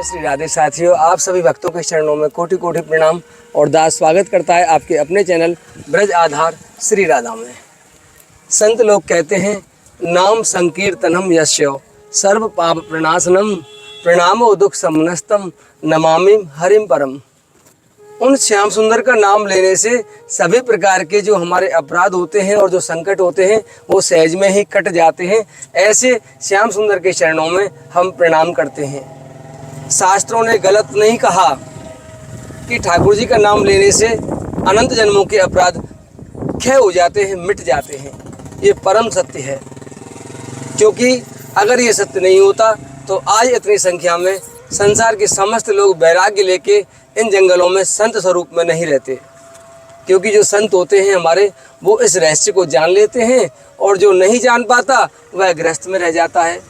श्री राधे साथियों, आप सभी भक्तों के चरणों में कोटि कोटि प्रणाम और दास स्वागत करता है आपके अपने चैनल ब्रज आधार श्री राधा में। संत लोग कहते हैं, नाम संकीर्तनम यस्य सर्व पाप प्रणाशनम प्रणामो दुख समनस्तम नमामि हरिम परम। उन श्याम सुंदर का नाम लेने से सभी प्रकार के जो हमारे अपराध होते हैं और जो संकट होते हैं वो सहज में ही कट जाते हैं। ऐसे श्याम सुंदर के चरणों में हम प्रणाम करते हैं। शास्त्रों ने गलत नहीं कहा कि ठाकुर जी का नाम लेने से अनंत जन्मों के अपराध क्षय हो जाते हैं, मिट जाते हैं। ये परम सत्य है, क्योंकि अगर ये सत्य नहीं होता तो आज इतनी संख्या में संसार के समस्त लोग वैराग्य लेके इन जंगलों में संत स्वरूप में नहीं रहते। क्योंकि जो संत होते हैं हमारे, वो इस रहस्य को जान लेते हैं, और जो नहीं जान पाता वह गृहस्थ में रह जाता है।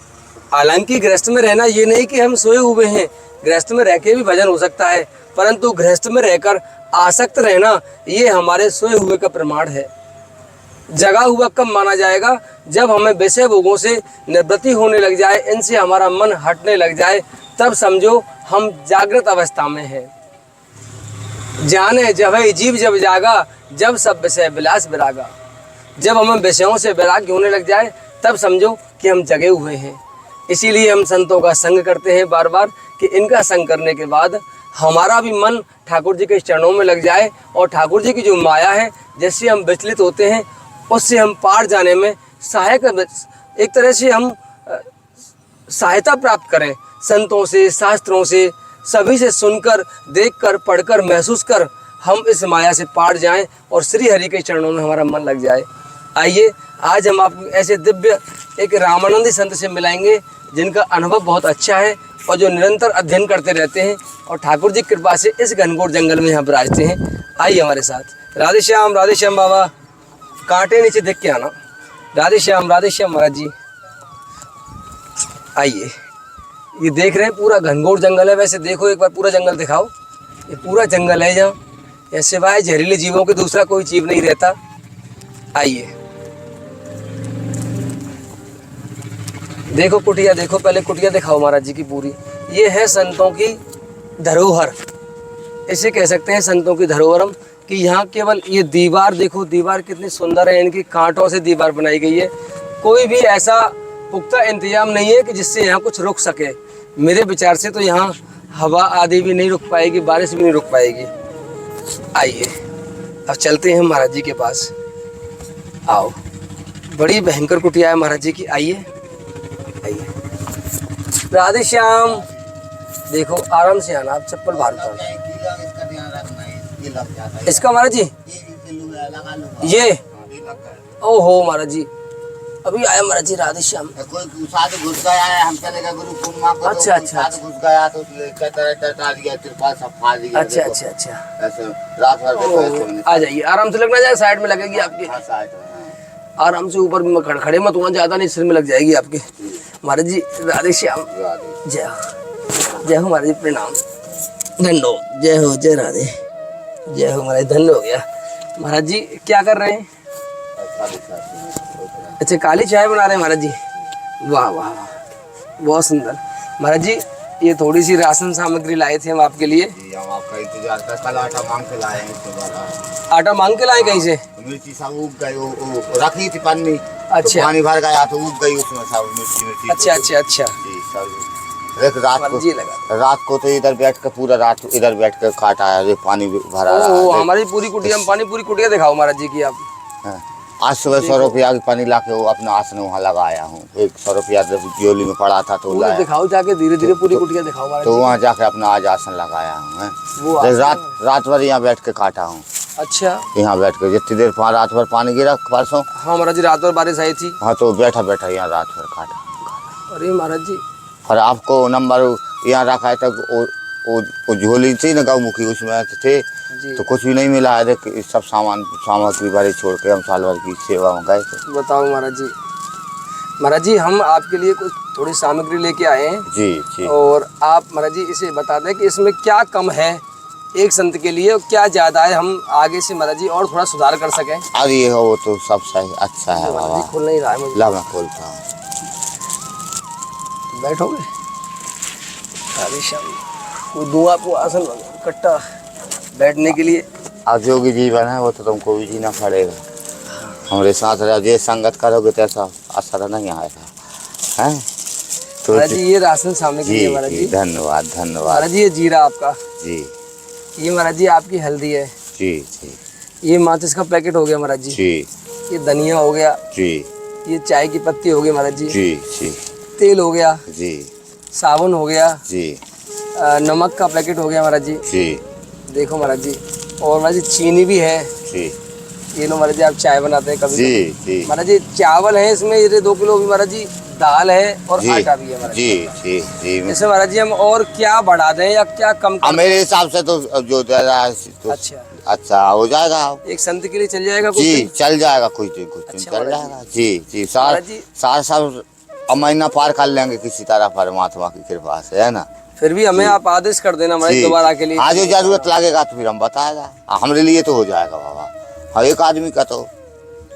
हालांकि गृहस्थ में रहना ये नहीं कि हम सोए हुए हैं, गृहस्थ में रह के भी भजन हो सकता है, परंतु गृहस्थ में रहकर आसक्त रहना ये हमारे सोए हुए का प्रमाण है। जगा हुआ कब माना जाएगा? जब हमें विषय भोगों से निवृत्ति होने लग जाए, इनसे हमारा मन हटने लग जाए, तब समझो हम जागृत अवस्था में हैं। जाने जब है जीव जब जागा, जब सब विषय विलास विरागा। जब हमें विषयों से वैराग्य होने लग जाए तब समझो कि हम जगे हुए हैं। इसीलिए हम संतों का संग करते हैं बार बार, कि इनका संग करने के बाद हमारा भी मन ठाकुर जी के चरणों में लग जाए, और ठाकुर जी की जो माया है जिससे हम विचलित होते हैं उससे हम पार जाने में सहायक, एक तरह से हम सहायता प्राप्त करें। संतों से, शास्त्रों से, सभी से सुनकर, देखकर, पढ़कर, महसूस कर हम इस माया से पार जाएं और श्री हरि के चरणों में हमारा मन लग जाए। आइए आज हम आपको ऐसे दिव्य एक रामानंदी संत से मिलाएंगे जिनका अनुभव बहुत अच्छा है और जो निरंतर अध्ययन करते रहते हैं और ठाकुर जी की कृपा से इस घनघोर जंगल में यहाँ विराजते हैं। आइए हमारे साथ। राधे श्याम बाबा, कांटे नीचे देख के आना। राधे श्याम महाराज जी। आइए, ये देख रहे हैं पूरा घनघोर जंगल है। वैसे देखो एक बार पूरा जंगल दिखाओ। ये पूरा जंगल है जहाँ या सिवाय जहरीले जीवों के दूसरा कोई जीव नहीं रहता। आइए देखो कुटिया, देखो पहले कुटिया दिखाओ महाराज जी की पूरी। ये है संतों की धरोहर, इसे कह सकते हैं संतों की धरोहर हम, कि यहाँ केवल ये दीवार देखो, दीवार कितनी सुंदर है। इनकी कांटों से दीवार बनाई गई है। कोई भी ऐसा पुख्ता इंतजाम नहीं है कि जिससे यहाँ कुछ रुक सके। मेरे विचार से तो यहाँ हवा आदि भी नहीं रुक पाएगी, बारिश भी नहीं रुक पाएगी। आइए अब चलते हैं महाराज जी के पास। आओ, बड़ी भयंकर कुटिया है महाराज जी की। आइए आइए। राधे श्याम। देखो आराम से आना, आप चप्पल बाहर उतारो। इसका महाराज जी ये, ओहो महाराज जी अभी आया महाराज जी। राधे श्याम। कोई साधु घुस गया है, हम चले गए गुरु पूर्णिमा को। अच्छा अच्छा साधु घुस गया तो टटा दिया, तिरपाल सब फाड़ दिया। अच्छा अच्छा अच्छा। ऐसे रात भर देखो। आ जाइए, आराम से लगना जाए, साइड में लगेगी आपके। हाँ, साइड में। आराम से ऊपर खड़े मत होना, ज्यादा नहीं, सिर में लग जाएगी आपके। महाराज जी राधे श्याम। जय हो, जय हो महाराज जी, प्रणाम, धन्य हो। जय हो, जय राधे, जय हो महाराज, धन्य हो गया। महाराज जी क्या कर रहे हैं? अच्छा, काली चाय बना रहे हैं महाराज जी। वाह वाह वाह, बहुत सुंदर। महाराज जी ये थोड़ी सी राशन सामग्री लाए थे हम आपके लिए। हम आपका इंतजार कर, कल आटा मांग के लाए हैं। आटा मांग के लाए कहीं से? मिर्ची सब उग गई, वो रखी थी पन्नी। अच्छा, पानी भर गया तो उग गई उसमें सब मिर्ची। अच्छा अच्छा अच्छा जी सब। एक रात को तो इधर बैठ कर, पूरा रात इधर बैठ कर काटा है, पानी भरा रहा है। हमारी पूरी कुटिया में पानी, पूरी कुटिया दिखाओ महाराज जी की आप। आज सुबह 100 रुपया की पानी ला के वो अपना आसन वहाँ लगाया हूँ। 100 रुपया जोली में पड़ा था तो दिखाओ जाके, धीरे धीरे पूरी कुटिया दिखाओ। तो वहाँ जाके अपना आज आसन लगाया हूँ। रात भर यहाँ बैठ के काटा हूँ। अच्छा, यहाँ बैठ के जितनी देर रात भर पानी गिरा परसों। हाँ महाराज जी, रात भर बारिश आई थी। हाँ, तो बैठा बैठा यहाँ रात भर काटा। अरे महाराज जी, और आपको नंबर यहाँ रखा है तक वो झोली थी ना गौमुखी, उसमें थे तो कुछ भी नहीं मिला है। देख सब सामग्री बारी छोड़ के हम साल भर की सेवा में गए थे। बताओ महाराज जी। महाराज जी हम आपके लिए कुछ थोड़ी सामग्री लेके आए हैं। जी जी। और आप महाराज जी इसे बता दें कि इसमें क्या कम है एक संत के लिए और क्या ज़्यादा है, हम आगे से महाराज जी और थोड़ा सुधार कर सकें। अरे हो, वो तो सब सही अच्छा है बाबा। खुल नहीं रहा है मुझे। ला मैं खोलता हूँ। बैठोगे? आलीशान वो दूँ आपको आसन कट्टा बैठने के लिए। अब जोगी जीवन है वो तो तुमको भी जीना पड़ेगा। हमारे साथ रह जे संगत करोगे तो ऐसा असर नहीं आएगा हैं। तो महाराज जी ये राशन सामने के लिए महाराज जी। धन्यवाद धन्यवाद महाराज जी ये जीरा आपका जी। ये महाराज जी आपकी हल्दी है। जी जी ये माचिस का पैकेट हो गया महाराज जी। जी ये धनिया हो गया। जी ये चाय की पत्ती हो गई महाराज जी। जी जी तेल हो गया। जी साबुन हो गया। जी नमक का पैकेट हो गया महाराज जी। जी देखो महाराज जी। और महाराज जी चीनी भी है। जी ये लो महाराज जी आप चाय बनाते हैं कभी जी जी महाराज जी। चावल है इसमें ये 2 किलो भी महाराज जी। दाल है और जी आटा भी है महाराज जी जी जी। जैसे महाराज जी हम और क्या बढ़ा दें या क्या कम कर दें? मेरे हिसाब से तो जो दे रहा है तो अच्छा अच्छा हो जाएगा। एक संत के लिए चल जाएगा कुछ जी दिन? चल जाएगा कुछ दिन अच्छा, चल महाराज जाएगा जी जी। महाराज जी। सार सब महीना पार कर लेंगे किसी तरह परमात्मा की कृपा से है ना। फिर भी हमें आप आदेश कर देना महाराज जी, दोबारा के लिए। आज जो जरूरत लगेगा तो फिर हम बताएगा। हमारे लिए तो हो जाएगा बाबा। हर एक आदमी का तो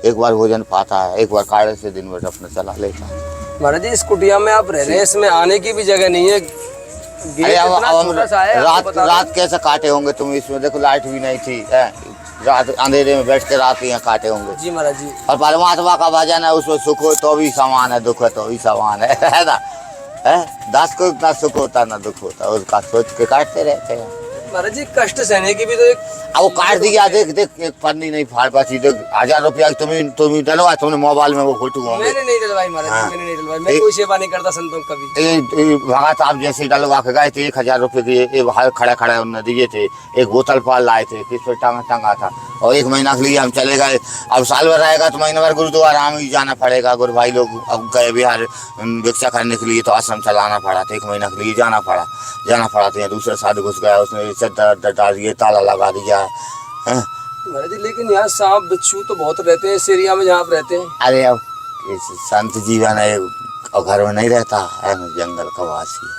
एक बार भोजन पाता है, एक बार काढ़े से दिन भर अपना चला लेता है। महाराज जी इस कुटिया में आप रह रहे हैं, इसमें आने की भी जगह नहीं है। गेट अरे अब इतना हम छोटा सा है, आपको रात बता दें। रात कैसे काटे होंगे तुम इसमें? देखो लाइट भी नहीं थी है? रात अंधेरे में बैठ के रात यहाँ काटे होंगे। जी महाराज जी। और परमात्मा का भजन है, उसमें सुख हो तो भी समान है, दुख हो तो भी समान है ना। है दास को ना सुख होता ना दुख होता, उसका सोच के काटते रहते हैं। महाराज जी कष्ट सहने की भी तो एक अब वो काट दिया। देख देख एक पन्नी नहीं फाड़ पाती। देख 1000 रुपया तुम्हें डलवा, तुमने मोबाइल में वो फोटो होंगे। मैंने नहीं डलवाई महाराज हाँ। जी, मैंने नहीं डलवाई। मैं कोई सेवा नहीं करता संतों का कभी। भगत आप जैसे डलवा के गए थे 1000 रुपये दिए, एक खड़ा खड़ा उन्होंने दिए थे। एक बोतल पाल लाए थे, किस पे टंगा था। और 1 महीना के लिए हम चले गए। अब साल भर रहेगा तो महीने भर गुरुद्वारा हमें जाना पड़ेगा। गुरु भाई लोग अब गए बिहार भिक्षा करने के लिए तो आश्रम चलाना पड़ा था। 1 महीना के लिए जाना पड़ा तो यहाँ दूसरे साधु घुस गया, उसने चद्दर डाल दिए, ताला लगा दिया है। महाराज जी लेकिन यहाँ सांप बिच्छू तो बहुत रहते हैं इस एरिया में जहाँ आप रहते हैं। अरे अब इस संत जीवन है और घर में नहीं रहता है ना, जंगल का वासी है।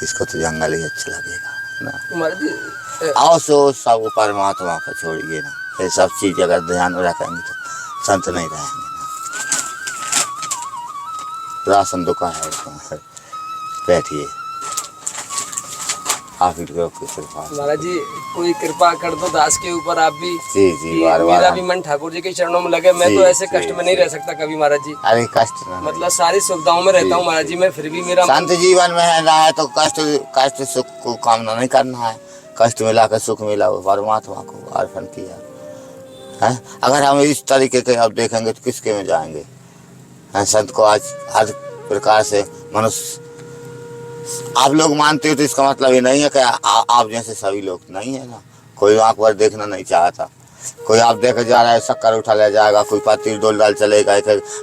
इसको तो जंगल ही अच्छा लगेगा ना। महाराज जी आओ सो सब परमात्मा का छोड़िए ना। ये सब चीज अगर ध्यान में रखेंगे तो संत नहीं रहेंगे ना। राशन दुकान है उसमें, बैठिए आप ही लोग की कृपा। महाराज जी कोई कृपा कर दो दास के ऊपर आप भी। जी जी कि बार मेरा बार भी मन ठाकुर जी के चरणों में लगे। मैं जी, तो ऐसे जी, कष्ट में नहीं रह सकता कभी महाराज जी। अरे कष्ट ना मतलब सारी सुविधाओं में रहता हूँ महाराज जी मैं, फिर भी मेरा मन- संत जीवन में है ना है तो कष्ट सुख को कामना नहीं करना है। कष्ट मिला कर सुख मिला वो परमात्मा को अर्पण किया है। अगर हम इस तरीके के अब देखेंगे तो किसके में जाएंगे हैं? संत को आज हर प्रकार से मनुष्य आप लोग मानते हो तो इसका मतलब ये नहीं है कि आप जैसे सभी लोग नहीं है ना। कोई आंख पर देखना नहीं चाहता। कोई आप देखे जा रहा है शक्कर उठा ले जाएगा, कोई पत्ती डोल डाल चलेगा,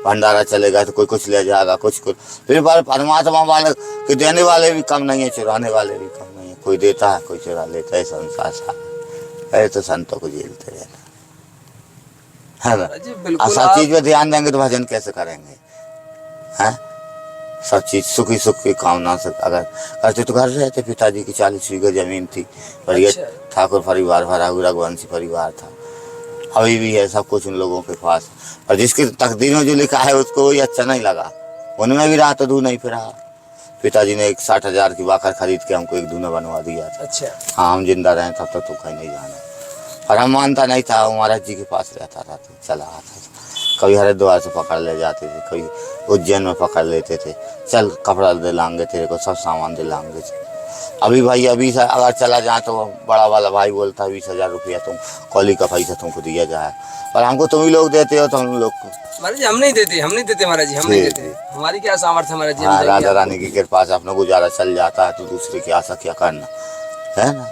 भंडारा चलेगा तो कोई कुछ ले जाएगा, कुछ फिर परमात्मा वाले के देने वाले भी कम नहीं है, चुराने वाले भी कम नहीं है। कोई देता है कोई चुरा लेता है, संसार सा। अरे तो संतों को झेलते रहना है ना। महाराज जी बिल्कुल सब चीज पे ध्यान देंगे तो भजन कैसे करेंगे हैं? सब चीज सुखी सुख की कामना से अगर करते तो घर रहते। पिताजी की 40 बीघा जमीन थी और ये अच्छा। ठाकुर परिवार भरा हुआ रघुवंशी परिवार था। अभी भी है सब कुछ उन लोगों के पास। और जिसकी तकदीर में जो लिखा है उसको वही अच्छा नहीं लगा। उनमें भी रहा तो धू नहीं फिरा। पिताजी ने एक 60,000 की बाकर खरीद के हमको एक धूना बनवा दिया था। अच्छा हाँ हम जिंदा रहे तब तक तो कहीं नहीं जाना। और हम मानता नहीं था। महाराज जी के पास रहता था तो चला आता था। कभी हरिद्वार से पकड़ ले जाते थे, कभी उज्जैन में पकड़ लेते थे। चल कपड़ा दिलाएंगे तेरे को, सब सामान दिलाएंगे। अभी भाई अभी से अगर चला जाए तो बड़ा वाला भाई बोलता है 20,000 रुपया तुम कॉली का पैसा तुमको दिया जाए। और हमको तुम ही लोग देते हो तो हम लोग को महाराज जी हम नहीं देते महाराज जी, हम नहीं जी, देते। हमारी क्या सामर्थ्य महाराज जी। हम हाँ, देंगे राजा आपको। रानी की कृपा से अपना गुजारा चल जाता है तो दूसरे की आशा क्या करना है ना।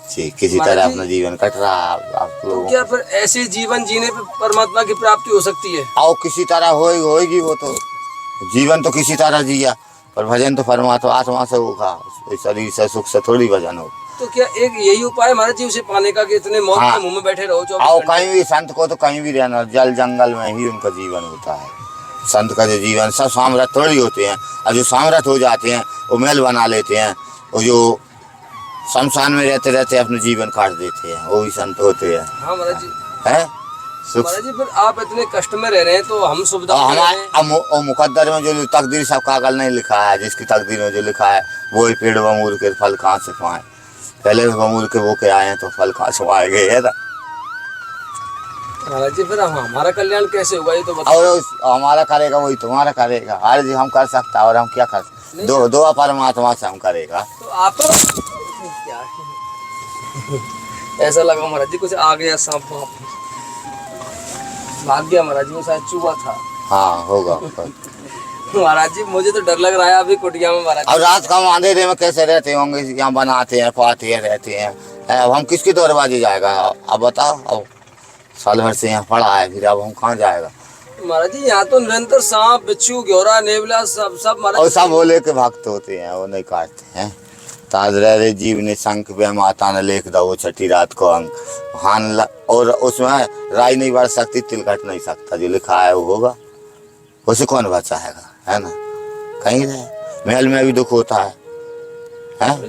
जी किसी महाराज तरह जी, अपना जीवन कट रहा है आप तो लोगों क्या फिर ऐसे जीवन जीने पे परमात्मा की प्राप्ति हो सकती है? आओ किसी तरह होएगी वो तो। जीवन तो किसी तरह जिया पर भजन तो परमात्मा आत्मा से होगा। शरीर से सुख से थोड़ी भजन हो। तो क्या एक यही उपाय है महाराज जी उसे पाने का कि इतने मौत हाँ। के मुंह में बैठे रहो 24 आओ घंटे? कहीं भी संत को तो कहीं भी रहना, जल जंगल में ही उनका जीवन होता है। संत का जो जीवन सब सामर्थ थोड़ी होते हैं। और जो सामर्थ हो जाते हैं वो महल बना लेते हैं। और जो शमशान में रहते रहते अपने जीवन काट देते हैं वो भी संत होते हैं हाँ महाराज जी। है। सुख महाराज जी फिर आप इतने कष्ट में रह रहे हैं तो हम सुविधा और में रह रहे हमारे अब मुकद्दर में जो तकदीर सब कागल नहीं लिखा है, जिसकी तकदीर में जो लिखा है वही पेड़ बमूल के फल कहाँ से पाए। पहले भी बमूल के वो के आए हैं तो फल कहाँ से पाएंगे, है ना। हैं। महाराज जी फिर हमारा कल्याण कैसे होगा ये तो बताओ। और हमारा करेगा वही तुम्हारा करेगा। अरे जी हम कर सकता है और हम क्या कर सकते, दो परमात्मा से हम करेगा। तो आप तो क्या ऐसा लगा महाराज जी कुछ आ गया सांप वाप भाग गया महाराज जी, वो शायद चूहा था। हाँ होगा। महाराज जी मुझे तो डर लग रहा है अभी कुटिया में महाराज अब रात का अंधेरे में कैसे रहते होंगे, यहाँ बनाते हैं पाते हैं रहते हैं। अब हम किसकी दौरबाजी जाएगा, अब बताओ। अब साल भर से यहाँ पड़ा है, फिर अब हम कहाँ जाएगा। महाराज जी यहाँ तो निरंतर सांप बिच्छू घोड़ा नेवला सब महाराज और सब भोले के भक्त होते हैं, वो नहीं काटते हैं। ताज रे जीव ने शंख पे माता ने लेख दा वो छठी रात को अंक हान और उसमें राय नहीं बढ़ सकती, तिल कट नहीं सकता। जो लिखा है वो होगा, उसे कौन बचाएगा, है ना। कहीं रहे महल में भी दुख होता है।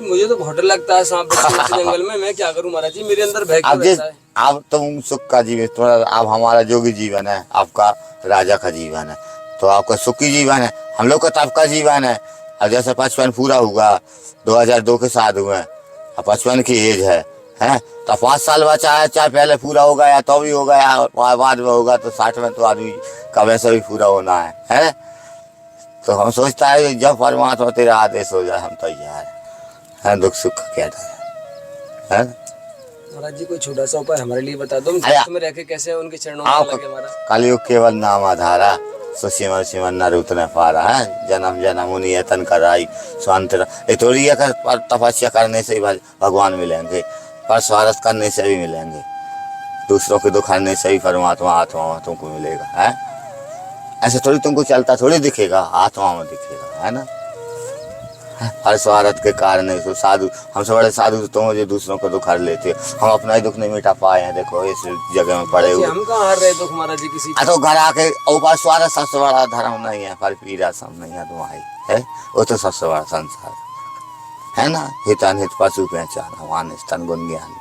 मुझे तो बहुत डर लगता है सांप बिच्छू जंगल में। मैं क्या करूं महाराज जी, मेरे अंदर भय क्यों रहता है। अब तुम सुख का जीवन, तुम्हारा अब हमारा जोगी जीवन है, आपका राजा का जीवन है, तो आपका सुखी जीवन है, हम लोग का तब का जीवन है। अब जैसे 55 पूरा हुआ, 2002 के साथ हुए, अब 55 की एज है तो 5 साल बचा है, चाहे पहले पूरा हो गया तो भी हो गया, और बाद में होगा तो 60 में तो आदमी का वैसे भी पूरा होना है। तो हम सोचता है जब परमात्मा तेरा आदेश हो जाए हम तैयार है। दुख सुख का क्या डर है। महाराज जी कोई छोटा सा उपाय हमारे लिए बता दो, में रह के कैसे उनके चरणों में लगे हमारा। कलयुग केवल नाम आधारा, सो सिमर सिमर नर उतने पारा है। जन्म जन्म मुनि यतन कराई स्वांत। थोड़ी तपस्या करने से ही भगवान मिलेंगे, पर स्वार्थ करने से भी मिलेंगे, दूसरों के दुख हरने से ही परमात्मा आत्मा तुमको मिलेगा, है। ऐसे थोड़ी तुमको चलता थोड़ी दिखेगा, आत्मा में दिखेगा, है ना। हर स्वार्थ के कारण है। तो साधु हमसे बड़े साधु तो तुम जो दूसरों को दुख हर लेते हो, हम अपना ही दुख नहीं मिटा पाए हैं। देखो इस जगह में पड़े हुए हम कहाँ हर रहे दुख महाराज जी किसी। तो घर आके ऊपर स्वार्थ सबसे बड़ा धर्म नहीं है, पर पीड़ा सब नहीं है तुम्हारी, है वो तो सबसे बड़ा संसार है ना। हितान हित पशु पहचान हमान स्तन गुण ज्ञान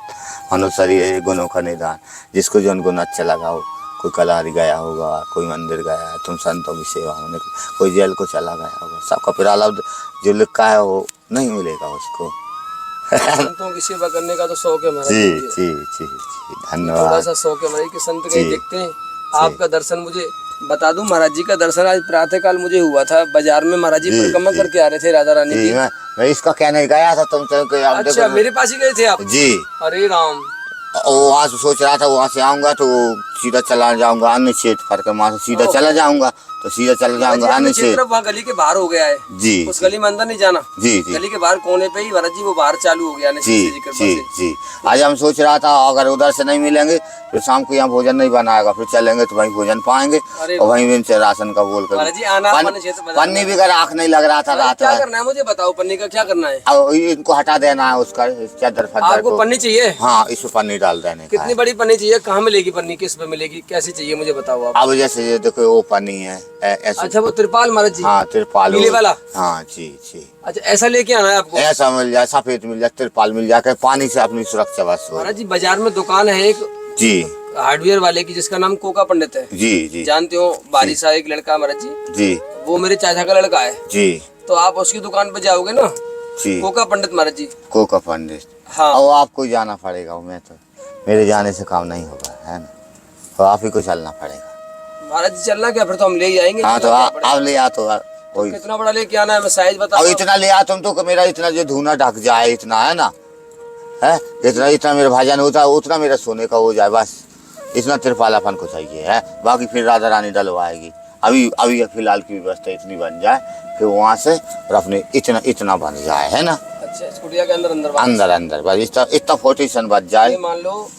मनुष्य शरीर गुणों का निदान। जिसको जो गुण अच्छा लगा हो, कोई कलारी गया होगा, कोई मंदिर गया है, तुम संतों की सेवा में, कोई जेल को चला गया होगा, सबका पिराला जो लिखा है वो नहीं मिलेगा उसको। संतों की सेवा करने का तो शौक है महाराज जी जी। जी जी जी धन्यवाद। थोड़ा सा शौक है महाराज कि संत कहीं देखते हैं। आपका दर्शन मुझे बता दूं, महाराज जी का दर्शन आज प्रातः काल मुझे हुआ था। बाजार में महाराज जी परिक्रमा करके आ रहे थे राधा रानी की। मैं इसका कहने गया था तुम तो। अच्छा मेरे पास ही गए थे आप जी। अरे राम, वहाँ से सोच रहा था वहाँ से आऊंगा तो सीधा चला जाऊंगा अन्य क्षेत्र परिक्रमा से, सीधा चला जाऊंगा तो सीधा चला जाऊंगा अन्य क्षेत्र। वहाँ गली के बाहर हो गया है जी, उस गली में अंदर नहीं जाना। जी जी गली के बाहर कोने पे ही महाराज जी वो बाहर चालू हो गया। जी जी जी। आज हम सोच रहा था अगर उधर से नहीं मिलेंगे फिर शाम को यहाँ भोजन नहीं बनाएगा, फिर चलेंगे तो वहीं भोजन पाएंगे और वहीं इनसे राशन का बोल कर पन्नी भी आँख नहीं लग रहा था रात। क्या करना है मुझे बताओ, पन्नी का क्या करना है। अब इनको हटा देना है उसका चादर फदर आपको पन्नी चाहिए। हाँ इसमें पन्नी डाल देने। कितनी बड़ी पन्नी चाहिए, कहाँ मिलेगी पन्नी, किस पे मिलेगी, कैसे चाहिए मुझे बताओ आप। अब जैसे ये देखो वो पन्नी है ऐसे। अच्छा वो तिरपाल महाराज जी। हाँ तिरपाल नीले वाला। हाँ जी जी। अच्छा ऐसा लेके आना है आपको। ऐसा मिल जाए, सफेद मिल जाए, तिरपाल मिल जाए, पानी से अपनी सुरक्षा बस हो। महाराज जी बाजार में दुकान है एक जी हार्डवेयर वाले की जिसका नाम कोका पंडित है। जी जी जानते हो बारिशा एक लड़का महाराज जी। जी वो मेरे चाचा का लड़का है जी। तो आप उसकी दुकान पे जाओगे ना जी। कोका पंडित महाराज जी। कोका पंडित हाँ। और आपको जाना पड़ेगा, मैं तो मेरे जाने से काम नहीं होगा, है ना। तो आप ही को चलना पड़ेगा महाराज जी। चलना क्या, फिर तो हम ले ही आएंगे। हाँ तो आप ले आ तो कितना बड़ा लेके आना है, मैं साइज बता। अब इतना ले आ तुम तो मेरा इतना जो धुना ढक जाए इतना, है ना, है इतना इतना मेरा भाजन होता है उतना मेरा सोने का हो जाए बस। इतना तिरपालापन को चाहिए है, बाकी फिर राधा रानी डलवाएगी। अभी अभी फिलहाल की व्यवस्था इतनी बन जाए कि वहाँ से और अपने इतना इतना बन जाए, है ना। अच्छा स्कूटिया के अंदर अंदर अंदर बस इतना 40 बच जाए। मान लो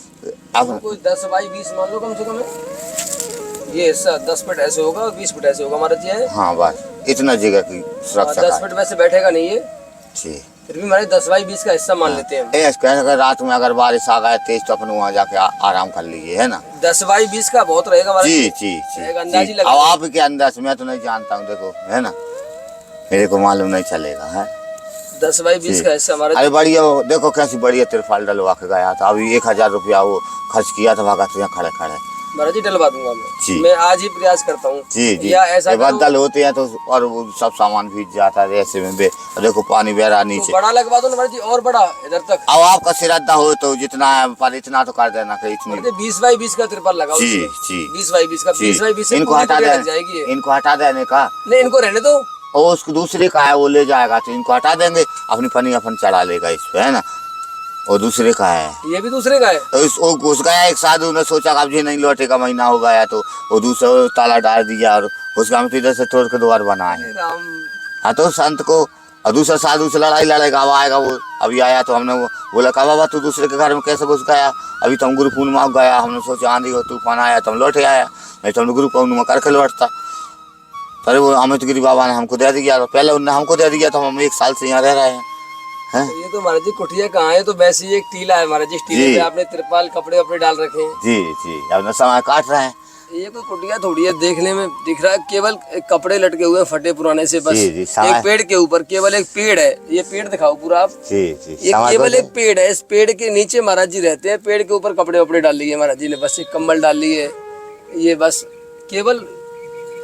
अब कोई 10 बाई 20 मान लो कम से कम ये 10 फीट ऐसे होगा और 20 फीट ऐसे होगा महाराज जी है। हाँ बस इतना जगह की सुरक्षा। 10 फीट वैसे बैठेगा नहीं ये जी, फिर भी हमारे 10 बाई 20 का हिस्सा मान लेते हैं। अगर रात में अगर बारिश आ गए तेज तो अपन वहाँ जाके आराम कर लीजिए, है ना। 10 बाई 20 का बहुत रहेगा जी जी जी। अब आपके अंदाज मैं तो नहीं जानता हूँ, देखो है ना, मेरे को मालूम नहीं चलेगा है। 10 बाई 20 का हिस्सा हमारा। अरे बढ़िया देखो कैसी बढ़िया तिरपाल डलवा के गया था। अभी 1000 रुपया वो खर्च किया था, भागा तो यहाँ खड़े खड़े महाराज जी डलवा दूंगा जी। मैं आज ही प्रयास करता हूँ। जी जी, या ऐसा ये करो, बदल होते हैं तो और वो सब सामान भीग जाता है ऐसे में देखो पानी बह रहा तो नीचे। बड़ा लगवा दो ना महाराज जी, और बड़ा इधर तक। अब आपका श्रद्धा हो तो जितना है पर इतना तो कर देना कि इतनी। 20 बाई 20 का तिरपाल लगाओ। जी इसमें। जी 20 बाई 20 का, जी। 20 बाई 20 से इनको पूरी हटा कुटिया दे, लग जाएगी ये। इनको हटा देने का। नहीं इनको रहने दो। और उसको दूसरे का है वो ले जाएगा तो इनको हटा देंगे, अपनी पनी अपन चढ़ा लेगा इस पे, है ना। और दूसरे का है, ये भी दूसरे का है। तो वो घुस गया एक साधु ने सोचा अब जी नहीं लौटेगा, महीना हो गया तो वो दूसरा ताला डाल दिया और उसका हम इधर से तोड़ के द्वार बनाए। अरे राम। हाँ तो संत को और दूसरा साधु से लड़ाई लड़ेगा, अब आएगा वो अभी आया तो हमने वो बोला कहा बाबा तू दूसरे के घर में कैसे घुस गया, अभी तो हम गुरु पूर्णिमा गया, हमने सोचा आंधी हो तूफान आया तो हम लौटे आया, नहीं तो हम गुरु पूर्णिमा करके लौटता। अरे वो अमित गिरी बाबा ने हमको दे दिया, पहले उनने हमको दे दिया तो हम 1 साल से यहाँ रह रहे हैं। ये तो महाराज जी कुटिया कहाँ है, तो वैसे ही एक टीला है महाराज जी, टीले पे आपने तिरपाल कपड़े वपड़े डाल रखे हैं। जी जी, अब समय काट रहे हैं। ये कोई कुटिया थोड़ी है, देखने में दिख रहा है केवल एक कपड़े लटके हुए फटे पुराने से बस। जी, जी, एक पेड़ के ऊपर केवल एक पेड़ है, ये पेड़ दिखाओ पूरा आप। जी जी, ये केवल एक पेड़ है, इस पेड़ के नीचे महाराज जी रहते हैं, पेड़ के ऊपर कपड़े वपड़े डाल लिए महाराज जी ने, बस एक कंबल डाल लिए। ये बस केवल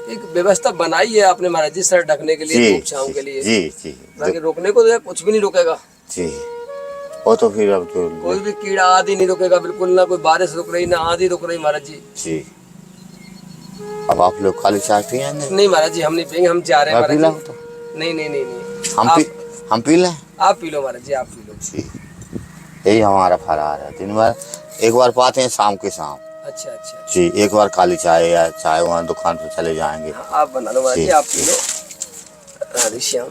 एक व्यवस्था बनाई है आपने महाराज जी सर ढकने के लिए, धूप छांव के लिए। जी जी बाकी रोकने को तो कुछ भी नहीं रोकेगा जी, वो तो फिर अब तो कोई भी कीड़ा आदि नहीं रुकेगा बिल्कुल, ना कोई बारिश रुक रही ना आदि रुक रही महाराज जी। जी। अब आप लोग खाली चाय पियेंगे? नहीं महाराज जी हम नहीं पियेंगे, हम जा रहे हैं महाराज जी। तो नहीं नहीं नहीं नहीं हम पी लें? आप पी लो महाराज जी, आप पी लो। जी, यही हमारा फरार है, दिन भर एक बार पाते हैं शाम के शाम। अच्छा अच्छा जी, एक बार काली चाय या चाय वहाँ दुकान पर चले जाएंगे। हाँ, आप बना लो महाराज जी, आप पी लो। राधे श्याम।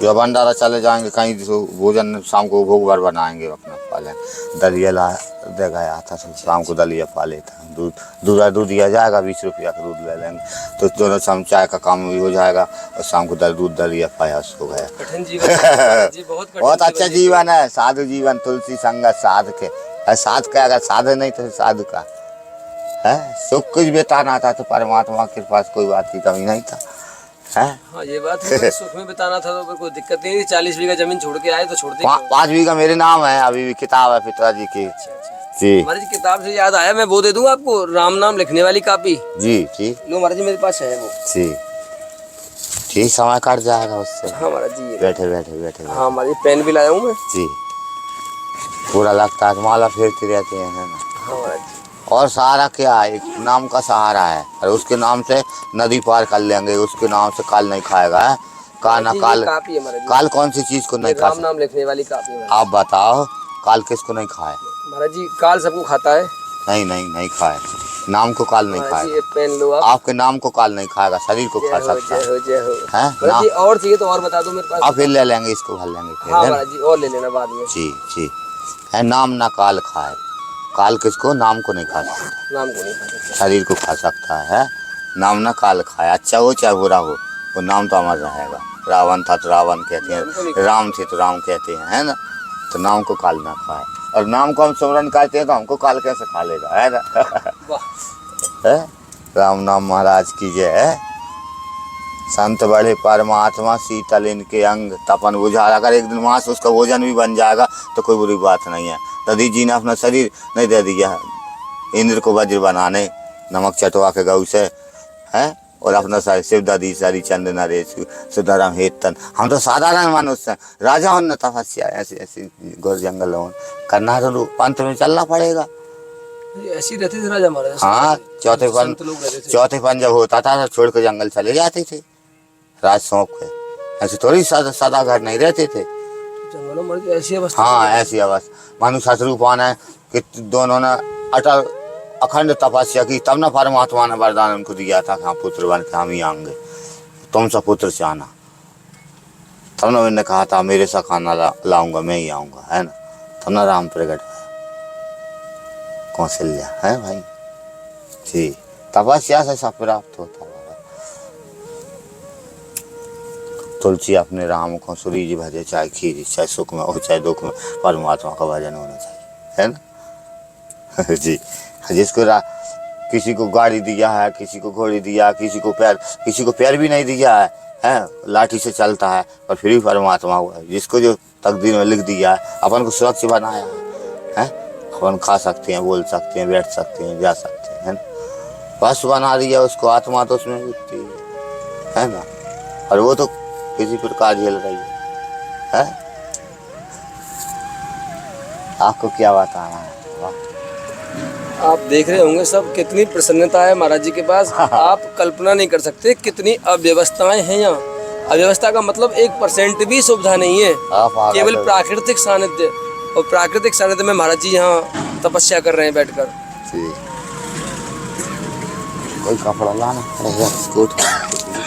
जो भंडारा चले जाएंगे कहीं तो भोजन शाम को भोग भर बनाएंगे अपना पाले। दलिया ला दे गया था तो शाम को दलिया पा लेता, दूध दिया जाएगा, 20 रुपया का दूध ले लेंगे तो दोनों शाम चाय का काम भी हो जाएगा और शाम को दूध दलिया पाया उसको गया। कठिन जीवन है जी, बहुत अच्छा जीवन है, साधु जीवन, तुलसी संगत साध के। साध का अगर साध नहीं तो साधु का है, सुख कुछ बिताना था तो परमात्मा के पास कोई बात की कमी नहीं था, है? हाँ ये बात है, सुख में बिताना था तो फिर कोई दिक्कत नहीं थी। 40 बीघा जमीन छोड़ के आए तो छोड़ दी। 5 बीघा मेरे नाम है, अभी भी किताब है पिताजी की। अच्छा जी महाराज जी, किताब से याद आया, मैं वो दे दूंगा आपको, राम नाम लिखने वाली कॉपी। जी जी लो महाराज जी मेरे पास है वो। जी ठीक, समय कट जाएगा उससे। हाँ महाराज जी, बैठे बैठे बैठे हाँ महाराज जी पेन भी लाया हूँ मैं। जी, पूरा लगता है माला फेरती रहती है ना। हाँ महाराज जी। और सहारा क्या है, एक नाम का सहारा है, और उसके नाम से नदी पार कर लेंगे, उसके नाम से काल नहीं खाएगा, है? काल कापी है महाराज जी, काल कौन सी चीज को नहीं खा राम नाम लिखने वाली कापी है। आप बताओ काल किसको नहीं खाए? महाराज जी काल सबको खाता है। नहीं नहीं नहीं खाए, नाम को काल नहीं महाराज जी खाएगा। ये पेन लो आप। आपके नाम को काल नहीं खाएगा, शरीर को खा सकता है, जय हो है महाराज जी। और चाहिए तो और बता दो मेरे पास। आप फिर ले लेंगे, इसको भर लेंगे फिर, हाँ है ना? महाराज जी और ले लेना बाद में। जी जी, है नाम ना काल खाए, काल किसको, नाम को नहीं खा सकता, नाम को नहीं खा सकते। शरीर को खा सकता है। नाम ना काल खाए, अच्छा हो चाहे बुरा हो, वो नाम तो अमर रहेगा। रावण था तो रावण कहते हैं, राम थे तो राम कहते हैं, है ना। तो नाम को काल ना खाए, और नाम को हम सुमरन कहते हैं तो हमको काल कैसे खा लेगा, है ना। वाह। है? राम नाम महाराज की जय है। संत बड़े परमात्मा शीतल इनके अंग, तपन बुझा। अगर एक दिन मांस उसका भोजन भी बन जाएगा तो कोई बुरी बात नहीं है। दधी जी ने अपना शरीर नहीं दे दिया है इंद्र को वज्र बनाने, नमक चटवा के गऊ से, है, और अपना सारे शिव दादी सारी चंद नरेश सुधरम हेतन। हम तो साधारण मनुष्य हैं, राजा हो न तपस्या ऐसी ऐसी घोर जंगल हो करना, तो पंथ में चलना पड़ेगा। ऐसी रहते थे राजा महाराज। हाँ, चौथे पन जब होता था तो छोड़ के जंगल चले जाते थे, राज सौंप के। ऐसे थोड़ी सदा घर नहीं रहते थे, जंगलों में ऐसी अवस्था। हाँ ऐसी अवस्था। मनु शत्रुपान है कि दोनों ने अटल अखंड तपस्या की, तब ना परमात्मा ने वरदान उनको दिया था कि हाँ पुत्र बन के हम ही आएंगे, तुमसे पुत्र चाहना। तब ना मैंने कहा था मेरे सा खाना लाऊंगा, मैं ही आऊंगा, है ना। तब ना राम प्रकट हुआ, कौशल्या, है भाई जी। तपस्या से सब प्राप्त होता है। तुलसी अपने राम को सूरी जी भजे, चाहे खीर चाहे सुख में हो चाहे दुख में, परमात्मा का भजन होना चाहिए, है ना। जी, जिसको किसी को गाड़ी दिया है, किसी को घोड़ी दिया, किसी को पैर भी नहीं दिया है, लाठी से चलता है, और फिर भी परमात्मा हुआ है। जिसको जो तकदीर में लिख दिया है, अपन को स्वच्छ बनाया है, अपन खा सकते हैं, बोल सकते हैं, बैठ सकते हैं, जा सकते हैं, है ना। बस बना रही है उसको, आत्मा तो उसमें उठती है ना। और वो तो किसी प्रकार झेल रही है। आपको क्या बताना है? वाह। आप देख रहे होंगे सब कितनी प्रसन्नता है महाराज जी के पास। आप कल्पना नहीं कर सकते कितनी अव्यवस्थाएं हैं यहाँ। अव्यवस्था का मतलब 1% भी सुविधा नहीं है, आप आ गए केवल तो- प्राकृतिक सानिध्य। और प्राकृतिक सानिध्य में महाराज जी यहाँ तपस्या कर रहे हैं बैठकर। जी। कोई कपड़ा लाना पड़ेगा इसको उठाने के लिए।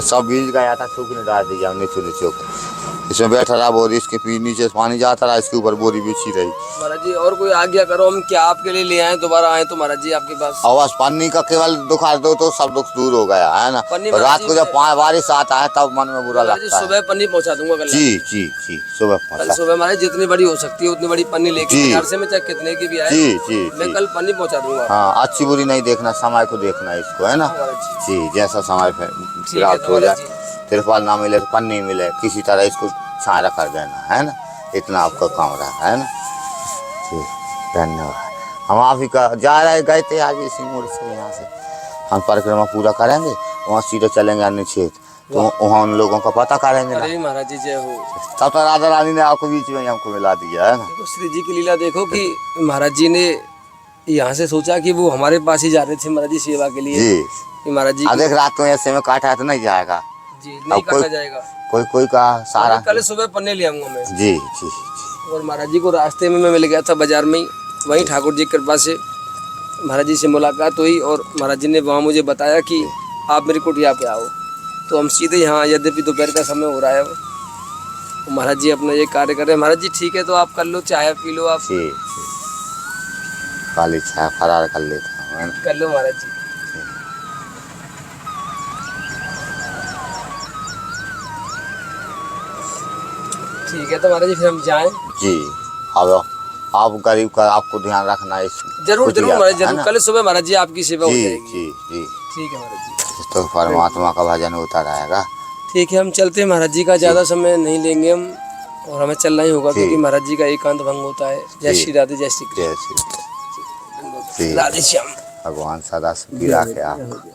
सब बीज गया था, सूखने डाल दिया हमने, नीचे इसमें बैठा रहा बोरी, इसके नीचे से पानी जाता रहा, इसके ऊपर बोरी बिछी रही। महाराज जी और कोई आज्ञा करो, हम क्या आपके लिए ले आए, दोबारा आए तो महाराज जी आपके पास। आवाज पानी का केवल दुखा दो तो सब दुख दूर हो गया, है ना। पन्नी और रात महाराज को जी जब बारिश आता है तब मन में बुरा महाराज जी लगता है। सुबह पन्नी पहुंचा दूंगा कल। जी जी जी, सुबह कल पहुंचा। सुबह महाराज जितनी बड़ी हो सकती है उतनी बड़ी पन्नी लेके जी। घर से में चाहे कितने की भी आए, जी जी मैं जी। कल पन्नी पहुंचा दूंगा। हाँ, अच्छी बुरी नहीं देखना, समय को देखना है इसको, है ना। महाराज जी, जैसा समय ठीक है प्राप्त तो हो जाए, महाराज जी। तिरपाल ना मिले तो पन्नी मिले, किसी तरह इसको छाया कर देना, है ना। इतना आपका काम रहा है ना। जी, धन्यवाद। हम आप ही का जा रहे गए थे आज इसी मोड़ से, यहाँ से हम परिक्रमा पूरा करेंगे, वहाँ सीधे चलेंगे अन्य क्षेत्र, तो वहाँ उन लोगों का पता करेंगे ना। अरे महाराज जी जय हो। तब तो राधा रानी ने आपको बीच में हमको मिला दिया, है ना। देखो श्री जी की लीला देखो कि महाराज जी ने यहाँ से सोचा कि वो हमारे पास ही जा रहे थे महाराज जी सेवा के लिए। जी, कि महाराज जी देख रात को ऐसे में काटा है तो नहीं जाएगा। जी नहीं अब कोई- काटा जाएगा। कोई का सारा। कल सुबह पन्ने ले आऊंगा मैं। जी जी जी। और महाराज जी को रास्ते में मैं मिल गया था बाजार में ही, वहीं ठाकुर जी की कृपा से महाराज जी से मुलाकात हुई और महाराज जी ने वहाँ मुझे बताया कि आप मेरी कुटिया पे आओ। तो हम सीधे यहाँ, यद्यपि दोपहर का समय हो रहा है, तो महाराज जी अपना ये कार्य कर रहे हैं। महाराज जी ठीक है तो आप कर लो, चाय पी लो आप। जी जी। काली छाया फरार कर लेता हूँ, है ना। कर लो महाराज जी। ठीक है तो महाराज जी फिर हम जाएं। जी। अब आप गरीब का आपको ध्यान रखना है इस जरूर कुटिया जरूर महाराज का, है जरूर, ना? कल सुबह महाराज जी आपकी सेवा हो जी जाएगी। जी जी। ठीक है महाराज जी। तो परमात्मा का भजन होता रहेगा। ठीक है हम चलते हैं महाराज जी का ज़्यादा समय नहीं लेंगे हम, और हमें चलना ही होगा जी। क्योंकि महाराज जी का एकांत भंग होता है। जय जी। श्री राधे, जय श्री जय श्री कृष्ण, जी। राधे श्याम। भगवान सदा सुखी रखे आप।